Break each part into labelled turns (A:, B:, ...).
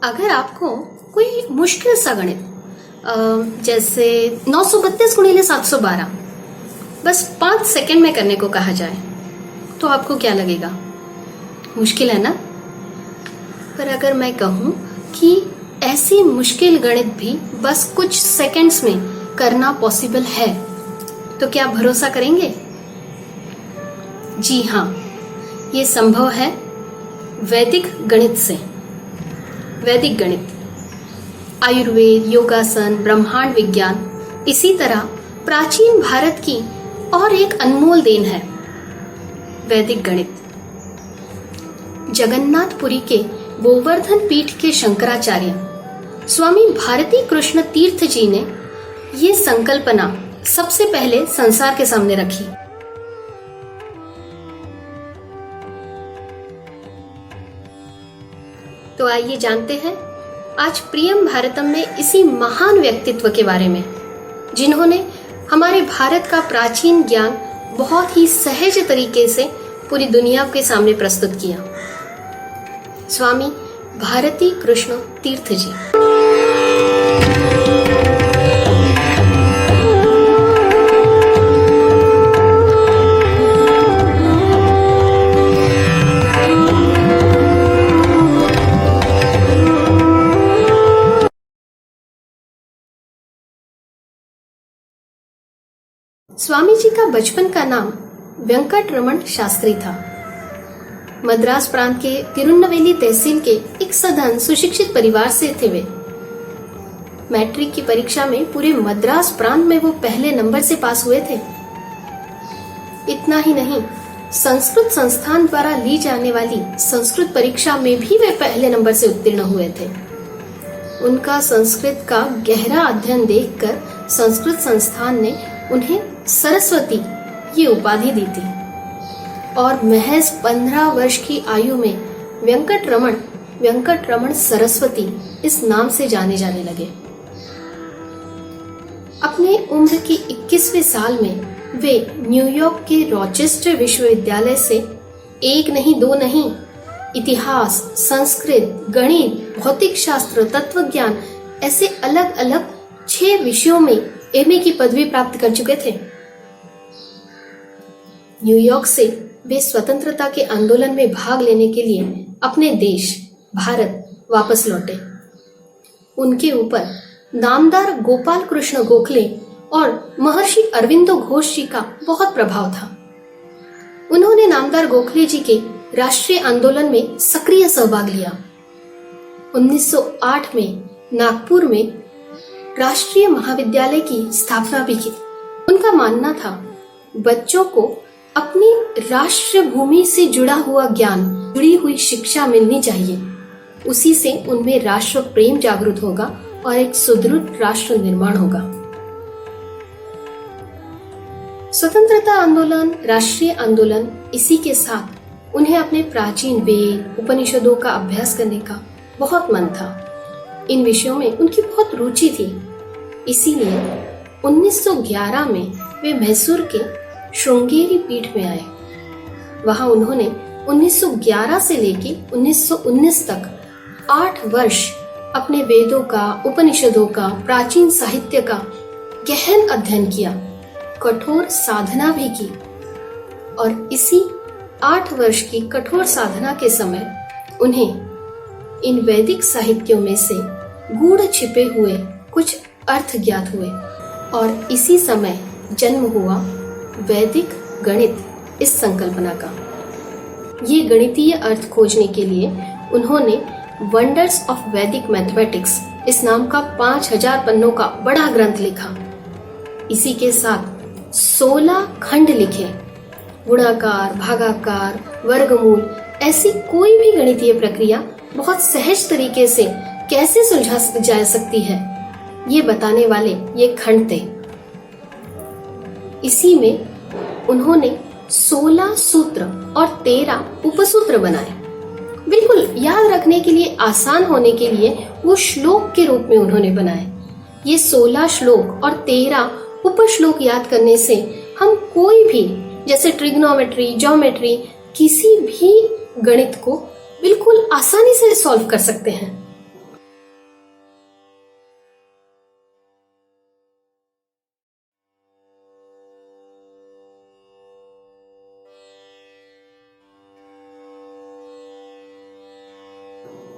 A: अगर आपको कोई मुश्किल सा गणित जैसे 932 गुणिले 712 बस 5 सेकंड में करने को कहा जाए तो आपको क्या लगेगा? मुश्किल है ना? पर अगर मैं कहूँ कि ऐसी मुश्किल गणित भी बस कुछ सेकंड्स में करना पॉसिबल है तो क्या आप भरोसा करेंगे? जी हाँ, ये संभव है वैदिक गणित से। वैदिक गणित, आयुर्वेद, योगासन, ब्रह्मांड विज्ञान, इसी तरह प्राचीन भारत की और एक अनमोल देन है वैदिक गणित। जगन्नाथपुरी के गोवर्धन पीठ के शंकराचार्य स्वामी भारती कृष्ण तीर्थ जी ने ये संकल्पना सबसे पहले संसार के सामने रखी। तो आइए जानते हैं आज प्रियम भारतम में इसी महान व्यक्तित्व के बारे में जिन्होंने हमारे भारत का प्राचीन ज्ञान बहुत ही सहज तरीके से पूरी दुनिया के सामने प्रस्तुत किया। स्वामी भारती कृष्ण तीर्थ जी। स्वामी जी का बचपन का नाम वेंकटरमण शास्त्री था। मद्रास प्रांत के तिरुन्नवेली तहसील के एक सधन सुशिक्षित परिवार से थे वे। मैट्रिक की परीक्षा में पूरे मद्रास प्रांत में वो पहले नंबर से पास हुए थे। इतना ही नहीं, संस्कृत संस्थान द्वारा ली जाने वाली संस्कृत परीक्षा में भी वे पहले नंबर से उत्तीर्ण हुए थे। उनका संस्कृत का गहरा अध्ययन देखकर संस्कृत संस्थान ने उन्हें सरस्वती ये उपाधि दी थी और महज 15 वर्ष की आयु में वेंकटरमण सरस्वती इस नाम से जाने जाने लगे। अपने उम्र के 21वें साल में वे न्यूयॉर्क के रॉचेस्टर विश्वविद्यालय से एक नहीं दो नहीं, इतिहास, संस्कृत, गणित, भौतिक शास्त्र, तत्वज्ञान ऐसे अलग अलग 6 विषयों में एमए की पदवी प्राप्त कर चुके थे। न्यूयॉर्क से वे स्वतंत्रता के आंदोलन में भाग लेने के लिए अपने देश भारत वापस लौटे। उनके ऊपर नामदार गोपाल कृष्ण गोखले और महर्षि अरविंदो घोष जी का बहुत प्रभाव था। उन्होंने नामदार गोखले जी के राष्ट्रीय आंदोलन में सक्रिय सहभाग लिया। 1908 में नागपुर में राष्ट्रीय महाविद्यालय की स्थापना भी की। उनका मानना था बच्चों को अपनी राष्ट्र भूमि से जुड़ा हुआ ज्ञान, जुड़ी हुई शिक्षा मिलनी चाहिए। उसी से उनमें राष्ट्र प्रेम जागृत होगा और एक सुदृढ़ राष्ट्र निर्माण होगा। स्वतंत्रता आंदोलन, राष्ट्रीय आंदोलन, इसी के साथ उन्हें अपने प्राचीन वेद, उपनिषदों का अभ्यास करने का बहुत मन था। इन विषयों में उनकी बहुत रुचि थी। इसीलिए 1911 में वे मैसूर के श्रृंगेरी पीठ में आए। वहां उन्होंने 1911 से लेकर 1919 तक 8 वर्ष अपने वेदों का, उपनिषदों का, प्राचीन साहित्य का गहन अध्ययन किया, कठोर साधना भी की। और इसी 8 वर्ष की कठोर साधना के समय उन्हें इन वैदिक साहित्यों में से गूढ़ छिपे हुए कुछ अर्थ ज्ञात हुए और इसी समय जन्म हुआ वैदिक गणित इस संकल्पना का। ये गणितीय अर्थ खोजने के लिए उन्होंने वंडर्स ऑफ वैदिक मैथमेटिक्स इस नाम का 5000 पन्नों का बड़ा ग्रंथ लिखा। इसी के साथ 16 खंड लिखे। गुणाकार, भागाकार, वर्गमूल, ऐसी कोई भी गणितीय प्रक्रिया बहुत सहज तरीके से कैसे सुलझा जा सकती है, ये बताने वाले ये खंड थे। इसी में उन्होंने 16 सूत्र और 13 उपसूत्र बनाए। बिल्कुल याद रखने के लिए आसान होने के लिए वो श्लोक के रूप में उन्होंने बनाए। ये 16 श्लोक और 13 उपश्लोक याद करने से हम कोई भी, जैसे ट्रिग्नोमेट्री, ज्योमेट्री, किसी भी गणित को बिल्कुल आसानी से सॉल्व कर सकते हैं।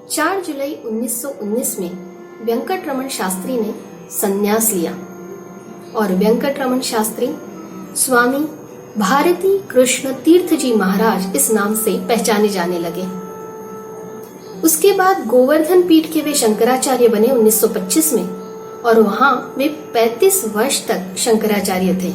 A: 4 जुलाई 1919 में वेंकटरमण शास्त्री ने संन्यास लिया और वेंकटरमण शास्त्री स्वामी भारती कृष्ण तीर्थ जी महाराज इस नाम से पहचाने जाने लगे। उसके बाद गोवर्धन पीठ के वे शंकराचार्य बने 1925 में और वहां वे 35 वर्ष तक शंकराचार्य थे।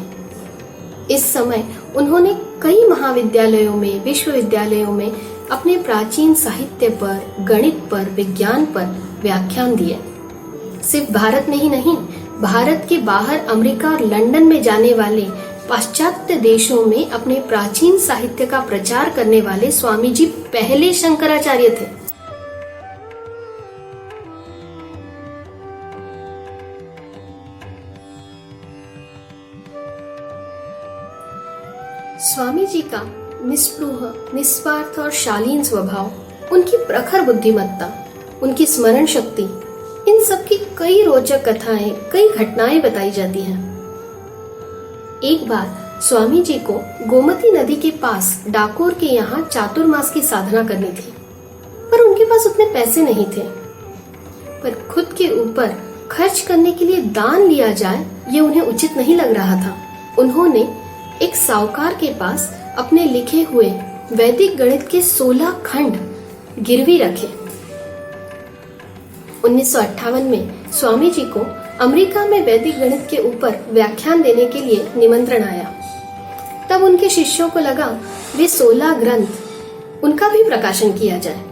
A: इस समय उन्होंने कई महाविद्यालयों में, विश्वविद्यालयों में अपने प्राचीन साहित्य पर, गणित पर, विज्ञान पर व्याख्यान दिए। सिर्फ भारत में ही नहीं, भारत के बाहर अमेरिका और लंदन में जाने वाले पाश्चात्य देशों में अपने प्राचीन साहित्य का प्रचार करने वाले स्वामी जी पहले शंकराचार्य थे। स्वामी जी का निस्पृह, निस्वार्थ और शालीन स्वभाव, उनकी प्रखर बुद्धिमत्ता, उनकी स्मरण शक्ति, इन सब की कई रोचक कथाएं, कई घटनाएं बताई जाती हैं। एक बार स्वामी जी को गोमती नदी के पास डाकोर के यहाँ चातुर्मास की साधना करनी थी, पर उनके पास उतने पैसे नहीं थे। पर खुद के ऊपर खर्च करने के लिए दान लिया जाए, ये उन्हें उचित नहीं लग रहा था। उन्होंने एक साहूकार के पास अपने लिखे हुए वैदिक गणित के 16 खंड गिरवी रखे। 1958 में स्वामी जी को अमेरिका में वैदिक गणित के ऊपर व्याख्यान देने के लिए निमंत्रण आया। तब उनके शिष्यों को लगा वे 16 ग्रंथ उनका भी प्रकाशन किया जाए।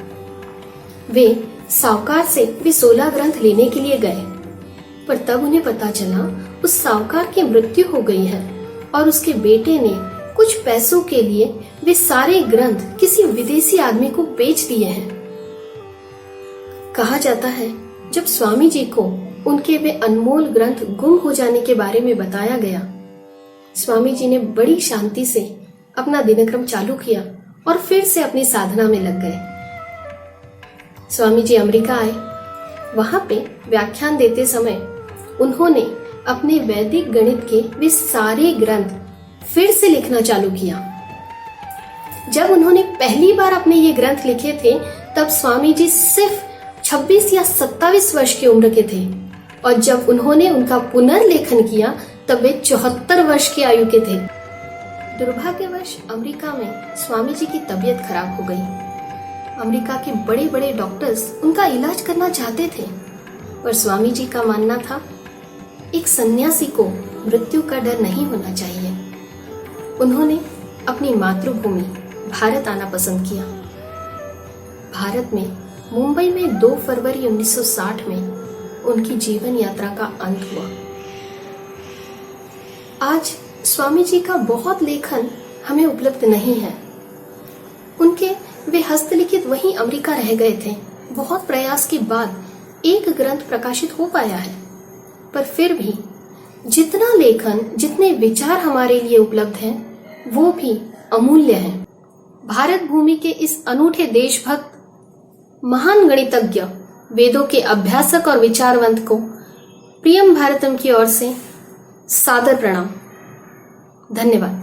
A: वे साहूकार से वे 16 ग्रंथ लेने के लिए गए, पर तब उन्हें पता चला उस साहूकार की मृत्यु हो गई है और उसके बेटे ने कुछ पैसों के लिए वे सारे ग्रंथ किसी विदेशी आदमी को बेच दिए हैं। कहा जाता है जब स्वामी जी को उनके वे अनमोल ग्रंथ गुम हो जाने के बारे में बताया गया, स्वामी जी ने बड़ी शांति से अपना दिनक्रम चालू किया और फिर से अपनी साधना में लग गए। स्वामी जी अमेरिका आए। वहां पे व्याख्यान देते समय उन्होंने अपने वैदिक गणित के वे सारे ग्रंथ फिर से लिखना चालू किया। जब उन्होंने पहली बार अपने ये ग्रंथ लिखे थे, तब स्वामी जी सिर्फ 26 या 27 वर्ष की उम्र के थे और जब उन्होंने उनका पुनर्लेखन किया तब वे 74 वर्ष की आयु के थे। दुर्भाग्यवश अमेरिका में स्वामी जी की तबीयत खराब हो गई। अमेरिका के बड़े बड़े डॉक्टर्स उनका इलाज करना चाहते थे, पर स्वामी जी का मानना था एक सन्यासी को मृत्यु का डर नहीं होना चाहिए। उन्होंने अपनी मातृभूमि भारत आना पसंद किया। भारत में मुंबई में 2 फरवरी 1960 में उनकी जीवन यात्रा का अंत हुआ। आज स्वामी जी का बहुत लेखन हमें उपलब्ध नहीं है। उनके वे हस्तलिखित वहीं अमेरिका रह गए थे। बहुत प्रयास के बाद एक ग्रंथ प्रकाशित हो पाया है, पर फिर भी जितना लेखन, जितने विचार हमारे लिए उपलब्ध हैं, वो भी अमूल्य हैं। भारत भूमि के इस अनूठे देशभक्त, महान गणितज्ञ, वेदों के अभ्यासक और विचारवंत को प्रियम भारतम की ओर से सादर प्रणाम। धन्यवाद।